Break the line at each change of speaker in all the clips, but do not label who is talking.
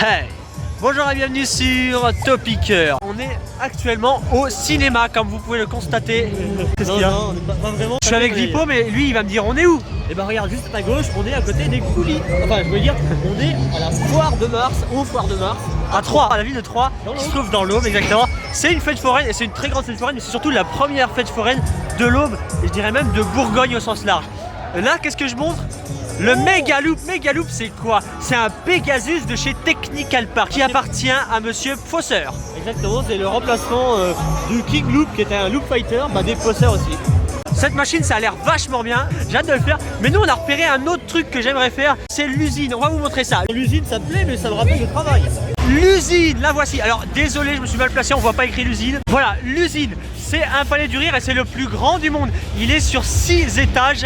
Hey! Bonjour et bienvenue sur Topiqueur. On est actuellement au cinéma, comme vous pouvez le constater. Qu'est-ce qu'il y a?
Non, on n'est pas vraiment.
Je suis avec Vipo, mais lui il va me dire on est où?
Et bah regarde, juste à ta gauche, on est à côté des coulis. Enfin, je veux dire, on est à la foire de Mars, aux foires de Mars.
À Troyes, à la ville de Troyes, qui se trouve dans l'Aube, exactement. C'est une fête foraine et c'est une très grande fête foraine, mais c'est surtout la première fête foraine de l'Aube, et je dirais même de Bourgogne au sens large. Là, qu'est-ce que je montre? Le Megaloop. Megaloop, c'est quoi? C'est un Pegasus de chez Technical Park qui appartient à Monsieur Fosseur.
Exactement, c'est le remplacement du King Loop qui était un Loop Fighter, bah des Fosseurs aussi.
Cette machine, ça a l'air vachement bien, j'ai hâte de le faire. Mais nous, on a repéré un autre truc que j'aimerais faire, c'est l'usine. On va vous montrer ça.
L'usine, ça me plaît, mais ça me rappelle le travail.
L'usine, la voici. Alors, désolé, je me suis mal placé, on voit pas écrit l'usine. Voilà, l'usine, c'est un palais du rire et c'est le plus grand du monde. Il est sur 6 étages.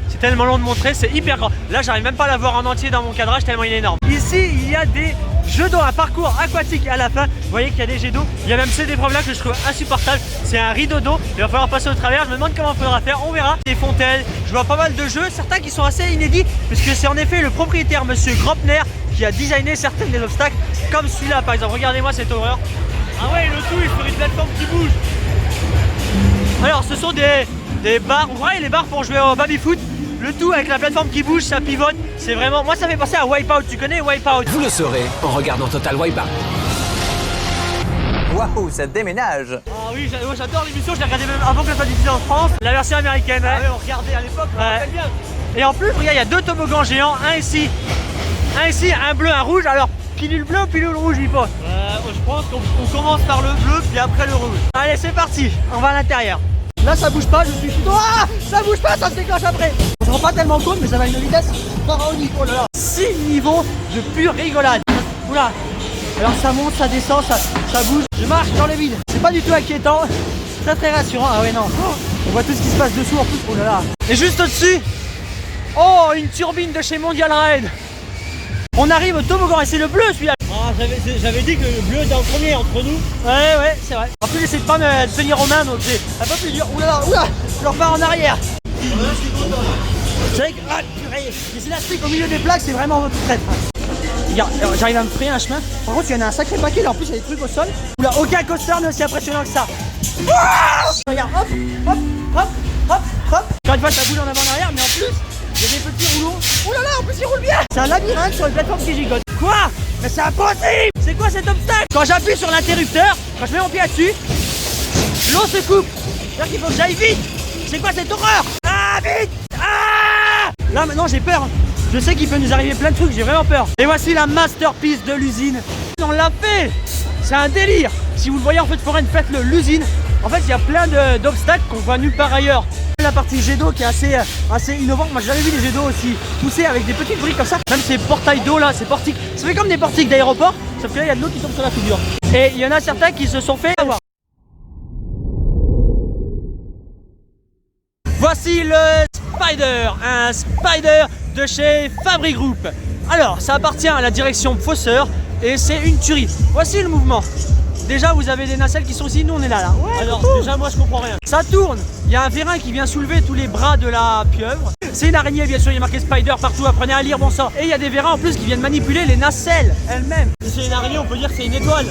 C'est tellement long de montrer, c'est hyper grand. Là, j'arrive même pas à la voir en entier dans mon cadrage tellement il est énorme. Ici, il y a des jeux d'eau, un parcours aquatique à la fin. Vous voyez qu'il y a des jets d'eau. Il y a même ces problèmes que je trouve insupportables. C'est un rideau d'eau. Il va falloir passer au travers. Je me demande comment il faudra faire. On verra. Des fontaines. Je vois pas mal de jeux, certains qui sont assez inédits, puisque c'est en effet le propriétaire, Monsieur Gropner, qui a designé certains des obstacles, comme celui-là par exemple. Regardez-moi cette horreur. Ah ouais, le tout, il faut une plateforme qui bouge. Alors, ce sont des barres. Vous voyez les barres pour jouer au baby-foot. Le tout avec la plateforme qui bouge, ça pivote, c'est vraiment... Moi ça fait penser à Wipeout, tu connais Wipeout?
Vous le saurez en regardant Total Wipeout.
Waouh, ça déménage.
Ah oui, j'adore l'émission, je l'ai regardé même avant que ça soit diffusé en France. La version américaine,
Ah ouais, on regardait à l'époque, on rappelle bien.
Et en plus, regarde, il y a 2 toboggans géants, un ici, un bleu, un rouge. Alors, pilule bleue ou pilule rouge, Vipo?
Je pense qu'on commence par le bleu, puis après le rouge.
Allez, c'est parti, on va à l'intérieur. Là ça bouge pas, je suis plutôt... Ah, ça bouge pas, ça se déclenche après. On se rend pas tellement compte, mais ça va à une vitesse pharaonique. Oh là là. 6 niveaux de pure rigolade. Oula. Alors ça monte, ça descend, ça bouge. Je marche dans le vide. C'est pas du tout inquiétant. Très très rassurant. Ah ouais non. On voit tout ce qui se passe dessous en plus. Oh là là. Et juste au-dessus, oh, une turbine de chez Mondial Raid. On arrive au toboggan et c'est le bleu celui-là.
Ah, j'avais dit que le bleu était en premier entre nous.
Ouais, c'est vrai. En plus, j'essaie de pas me tenir aux mains, donc c'est un peu plus dur. Oula, je repars en arrière. C'est vrai que, ah, purée, les élastiques au milieu des plaques, c'est vraiment votre traître. Regarde, j'arrive à me frayer un chemin. Par contre, il y en a un sacré paquet, là, en plus, il y a des trucs au sol. Oula, aucun coaster n'est aussi impressionnant que ça. Regarde, hop. Encore une fois, ça bouge en avant en arrière, mais en plus, il y a des petits rouleaux. Oh là là, en plus, il roule bien. C'est un labyrinthe sur une plateforme qui gigote. Quoi? Mais c'est impossible! C'est quoi cet obstacle? Quand j'appuie sur l'interrupteur, quand je mets mon pied là-dessus, l'eau se coupe. C'est-à-dire qu'il faut que j'aille vite. C'est quoi cette horreur? Ah, vite! Ah! Là maintenant j'ai peur. Je sais qu'il peut nous arriver plein de trucs, j'ai vraiment peur. Et voici la masterpiece de l'usine. On l'a fait! C'est un délire. Si vous le voyez en fait foraine, faites-le, l'usine. En fait, il y a plein d'obstacles qu'on voit nulle part ailleurs. La partie jet d'eau qui est assez innovante. Moi, j'ai jamais vu des jets d'eau aussi poussés avec des petites briques comme ça. Même ces portails d'eau là, ces portiques. Ça fait comme des portiques d'aéroport, sauf que là, il y a de l'eau qui tombe sur la figure. Et il y en a certains qui se sont fait avoir. Voici le Spider, un Spider de chez Fabri Group. Alors, ça appartient à la direction Fosseur et c'est une tuerie. Voici le mouvement. Déjà vous avez des nacelles qui sont ici, nous on est là. Ouais, alors
déjà moi je comprends rien.
ça tourne, il y a un vérin qui vient soulever tous les bras de la pieuvre. C'est une araignée bien sûr, il y a marqué Spider partout, apprenez à lire bon sang. Et il y a des vérins en plus qui viennent manipuler les nacelles elles-mêmes.
Si c'est une araignée, on peut dire que c'est une étoile.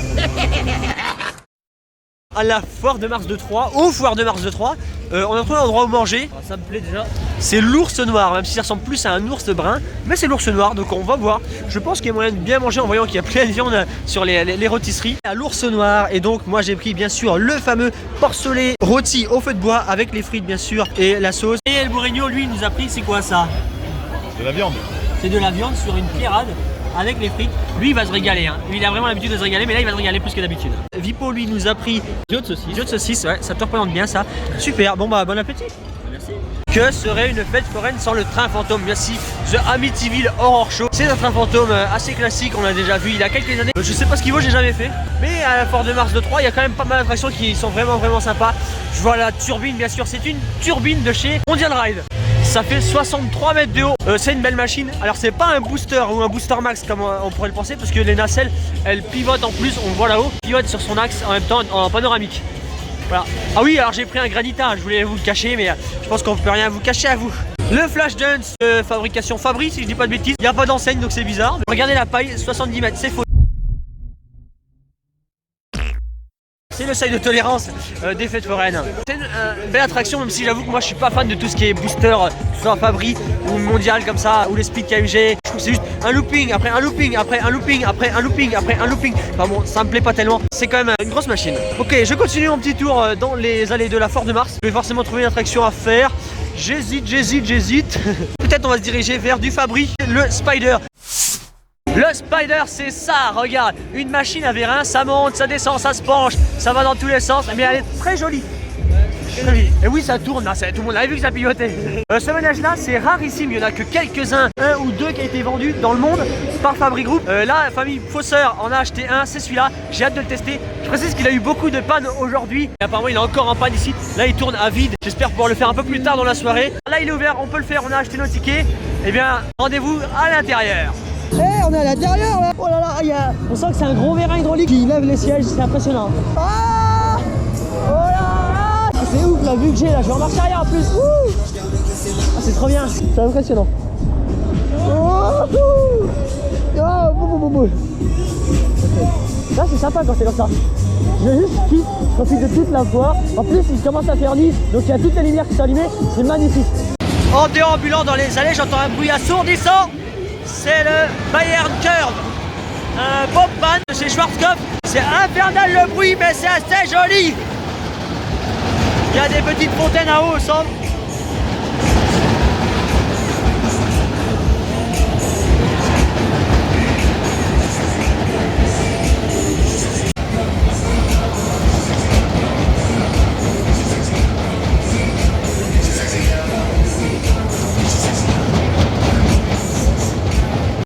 À la foire de Mars de Troyes, aux foires de Mars de Troyes, on a trouvé un endroit où manger.
Ça me plaît déjà.
C'est l'ours noir, même si ça ressemble plus à un ours brun, mais c'est l'ours noir, donc on va voir. Je pense qu'il y a moyen de bien manger en voyant qu'il y a plein de viande sur les rôtisseries. À l'ours noir, et donc moi j'ai pris bien sûr le fameux porcelet rôti au feu de bois avec les frites bien sûr et la sauce. Et El Bourguignon, lui, il nous a pris, c'est quoi ça?
De la viande.
C'est de la viande sur une pierrade avec les frites. Lui il va se régaler, hein. Lui il a vraiment l'habitude de se régaler, mais là il va se régaler plus que d'habitude. Vipo lui nous a pris
Dieu de saucisse.
Dieu de saucisse, ouais, ça te représente bien ça. Super, bon bah bon appétit.
Merci.
Que serait une fête foraine sans le train fantôme? Merci, The Amityville Horror Show. C'est un train fantôme assez classique, on l'a déjà vu il y a quelques années. Je sais pas ce qu'il vaut, j'ai jamais fait. Mais à la foire de Mars de Troyes, il y a quand même pas mal d'attractions qui sont vraiment sympas. Je vois la turbine bien sûr, c'est une turbine de chez Mondial Ride. Ça fait 63 mètres de haut, c'est une belle machine. Alors c'est pas un booster ou un booster max comme on pourrait le penser, parce que les nacelles elles pivotent en plus, on le voit là-haut, pivotent sur son axe en même temps en panoramique. Voilà. Ah oui, alors j'ai pris un granita, je voulais vous le cacher, mais je pense qu'on peut rien vous cacher à vous. Le flash dance de fabrication Fabri, si je dis pas de bêtises. Il n'y a pas d'enseigne donc c'est bizarre. Mais regardez la paille, 70 mètres, c'est faux. C'est le seuil de tolérance des fêtes foraines. C'est une belle attraction, même si j'avoue que moi je suis pas fan de tout ce qui est booster, que ce soit Fabri ou mondial comme ça, ou les speed KMG. Je trouve que c'est juste un looping, après un looping, après un looping, après un looping, après un looping. Enfin bon, ça me plaît pas tellement. C'est quand même une grosse machine. Ok, je continue mon petit tour dans les allées de la Foire de Mars. Je vais forcément trouver une attraction à faire. J'hésite. Peut-être on va se diriger vers du Fabri, le Spider. Le Spider, c'est ça, regarde, une machine à vérin, ça monte, ça descend, ça se penche, ça va dans tous les sens, mais elle est très jolie. Et oui, ça tourne, là, tout le monde avait vu que ça pilotait. Ce manège-là, c'est rarissime, il n'y en a que quelques-uns, un ou deux qui a été vendus dans le monde par Fabri Group. Là, la famille Fosseur en a acheté un, c'est celui-là, j'ai hâte de le tester. Je précise qu'il a eu beaucoup de pannes aujourd'hui, et apparemment il est encore en panne ici. Là, il tourne à vide, j'espère pouvoir le faire un peu plus tard dans la soirée. Là, il est ouvert, on peut le faire, on a acheté nos tickets. Eh bien, rendez-vous à l'intérieur.
Eh, on est à l'intérieur là. Oh là là, on sent que c'est un gros vérin hydraulique qui lève les sièges, c'est impressionnant. Ah, oh là là, c'est ouf la vue que j'ai là, je vais en marche arrière en plus. Ah, c'est trop bien, c'est impressionnant. Là c'est sympa quand c'est comme ça. Je juste kiffe, je profite de toute la foire. En plus il commence à faire nuit, donc il y a toutes les lumières qui sont allumées, c'est magnifique.
En déambulant dans les allées, j'entends un bruit assourdissant. C'est le Bayern Curve, un pop pan de chez Schwarzkopf. C'est infernal le bruit, mais c'est assez joli. Il y a des petites fontaines à eau au centre.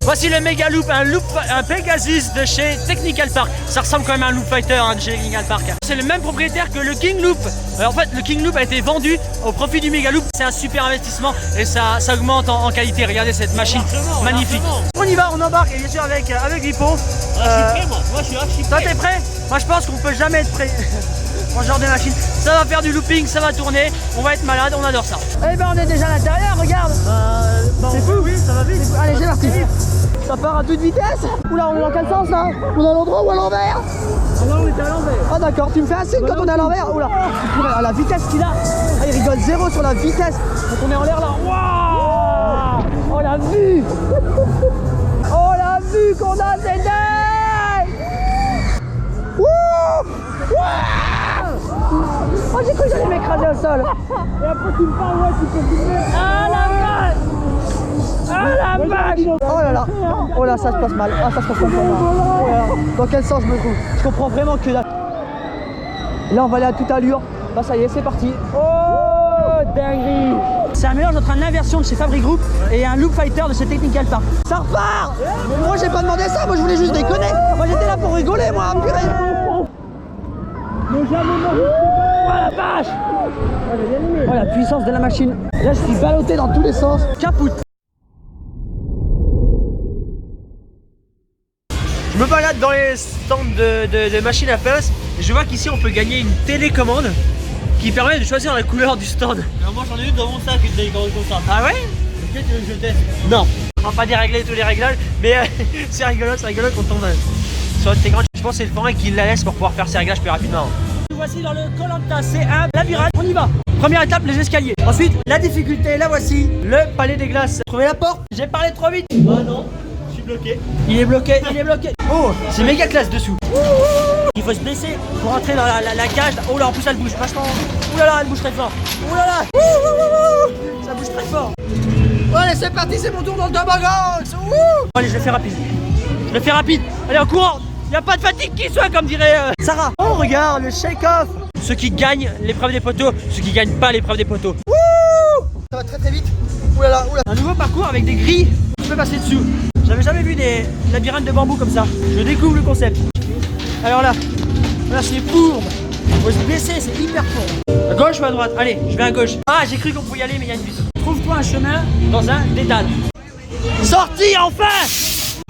Voici le Mega Loop, un Pegasus de chez Technical Park. Ça ressemble quand même à un Loop Fighter de chez Technical Park. C'est le même propriétaire que le King Loop. En fait, le King Loop a été vendu au profit du Mega Loop. C'est un super investissement et ça augmente en qualité. Regardez cette machine magnifique. On y va, on embarque et bien sûr avec Vippo.
Je suis prêt moi, je suis archi prêt.
Toi t'es prêt? Moi je pense qu'on peut jamais être prêt. Pour ce genre de machine. Ça va faire du looping, ça va tourner, on va être malade, on adore ça.
Eh ben on est déjà à l'intérieur, regarde. C'est fou. Oui, ça va vite. Allez, c'est parti. Ça part à toute vitesse. Oula, on est dans quel sens là? On est à l'endroit ou à l'envers? Non, on était à l'envers. Ah d'accord, tu me fais un signe quand on est à l'envers. Oula, à la vitesse qu'il a. Ah, il rigole zéro sur la vitesse. Donc on est en l'air là. Waouh! Oh la vue. Oh la vue qu'on a, c'est dingue. Wouh! Oh, j'ai cru que j'allais m'écraser au sol. Et après tu me parles, ouais, tu peux filmer. Ah la vache! Ah la vache! Oh là là! Oh là, ça se passe mal. Ah, ça se passe mal. Oh là là. Dans quel sens je me trouve? Je comprends vraiment que là. Là, on va aller à toute allure. Bah, ça y est, c'est parti. Oh, dinguerie! C'est un mélange entre une inversion de chez Fabri Group et un Loop Fighter de chez Technical Park. Ça repart! Mais moi, j'ai pas demandé ça. Moi, je voulais juste déconner. Moi, j'étais là pour rigoler, moi, purée. Oh la vache! Oh la puissance de la machine. Là je suis ballotté dans tous les sens. Capoute.
Je me balade dans les stands de machines à pince et je vois qu'ici on peut gagner une télécommande qui permet de choisir la couleur du stand.
Alors moi j'en ai une dans mon sac, une télécommande comme ça.
Ah ouais?
Est-ce que tu veux que je teste?
Non. On va pas dérégler tous les réglages, mais c'est rigolo qu'on tombe sur notre écran. Je pense que c'est le forain qui la laisse pour pouvoir faire ses réglages plus rapidement.
Nous voici dans le Koh-Lanta, c'est un labyrinthe, on y va.
Première étape, les escaliers. Ensuite, la difficulté, la voici, le palais des glaces. Trouvez la porte? J'ai parlé trop vite.
Ah non, je suis bloqué.
Il est bloqué, il est bloqué. Oh, c'est méga classe dessous. Il faut se blesser pour entrer dans la cage. Oh là, en plus elle bouge vachement. Ouh là là, elle bouge très fort. Ouh là là. Ça bouge très fort. Oh, allez, c'est parti, c'est mon tour dans le toboggan. Allez, je le fais rapide. Je le fais rapide. Allez, en courant. Il n'y a pas de fatigue qui soit, comme dirait Sarah. Oh, regarde, le shake-off. Ceux qui gagnent l'épreuve des poteaux, ceux qui gagnent pas l'épreuve des poteaux.
Ça va très très vite. Ouh là là, ouh là.
Un nouveau parcours avec des grilles. Je peux passer dessous. J'avais jamais vu des labyrinthes de bambou comme ça. Je découvre le concept. Alors là c'est fourbe. Faut se blesser, c'est hyper fourbe. À gauche ou à droite? Allez, je vais à gauche. Ah, j'ai cru qu'on pouvait y aller, mais il y a une bus. Trouve-toi un chemin dans un dédale. Sorti enfin!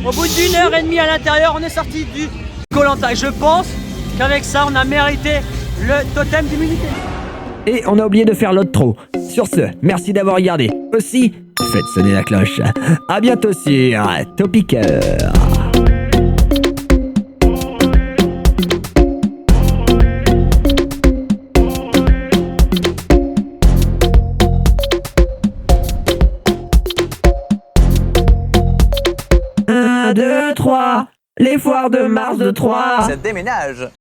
Au bout d'1h30 à l'intérieur, on est sorti du Koh-Lanta. Et je pense qu'avec ça, on a mérité le totem d'immunité.
Et on a oublié de faire l'outro. Sur ce, merci d'avoir regardé. Aussi, faites sonner la cloche. À bientôt sur Topiqueur. Un, deux, trois, les foires de Mars de Troyes.
Ça déménage.